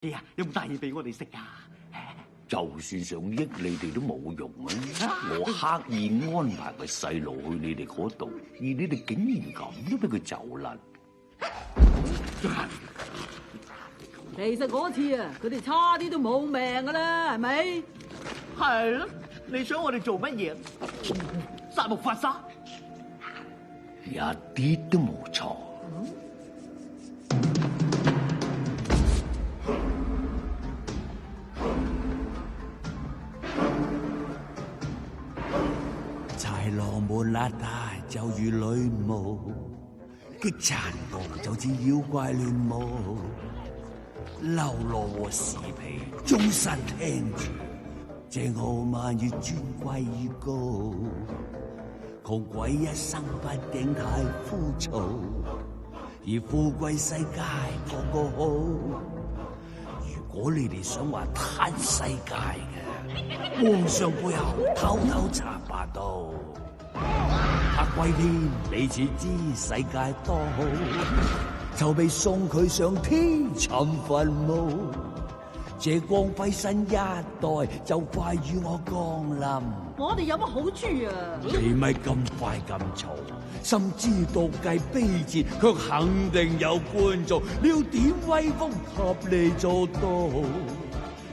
有冇帶嘢俾我哋食啊？就算想益你哋都冇用啊！我刻意安排個細路去你哋嗰度，而你哋竟然咁都俾佢走甩。其實嗰次啊，佢哋差啲都冇命噶啦，係咪？係咯，你想我哋做乜嘢？殺木法沙？一啲都冇錯。豺狼們邋遢就如女巫，激殘暴就似妖怪亂舞，嘍囉和士皮終身聽住，這傲慢越尊貴越高，窮鬼一生畢竟太枯燥，而富貴世界個個好。如果你哋想話嘆世界嘅，皇上背後偷偷查霸道，黑貴天你似知世界多好，就被送佢上天尋墳墓。這光輝新一代就快與我降臨，我哋有乜好處啊？你咪咁快咁嘈，心知道計卑賤，卻肯定有官做，你要點威風合你做到？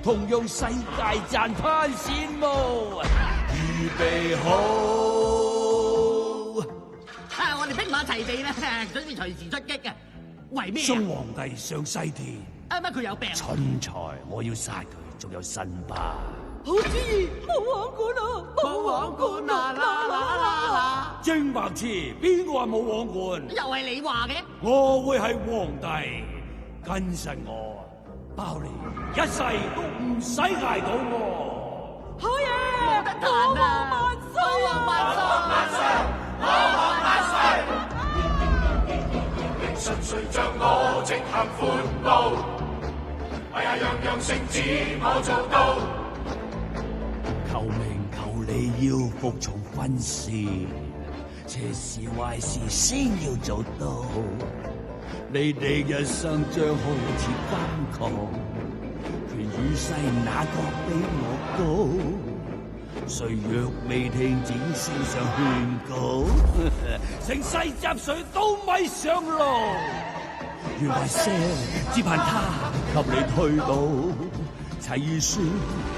同樣世界讚嘆羨慕，預備好。我哋兵馬齊備啦，準備隨時出擊嘅。為咩？送皇帝上西天。乜佢有病？蠢材，我要殺佢，仲有辛巴。好主意，冇皇冠啊！冇皇冠啊！啦啦啦啦！正白痴，邊個話冇皇冠？又係你話嘅？我會係皇帝，跟實我，包你一世都唔使捱到我。好嘢！冇得彈啊！萬歲啊！萬歲！萬歲！萬歲！順遂像我直行闊步，為呀樣樣聖旨我做到。求命求你要服從訓示，邪事壞事先要做到。你哋一生將好似金礦，權與勢哪個比我高？誰若未聽展先上勸告，成世集水都咪上路。原來聲只盼他給你推倒，齊如雪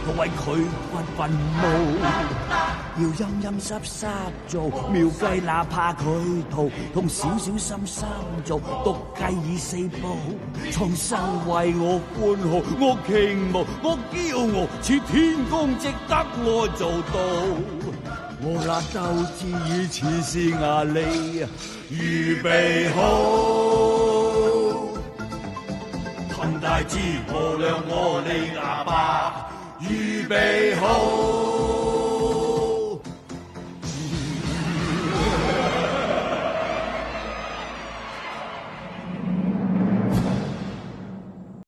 同為佢掘墳墓。要陰陰濕濕做妙計，哪怕佢逃，同少少心心做毒計以四步。蒼生為我歡號，我傾慕，我驕傲，似天公，值得我做到。我那鬥志與前事牙利，預備好。騰大志，我亮我利牙白，預備好。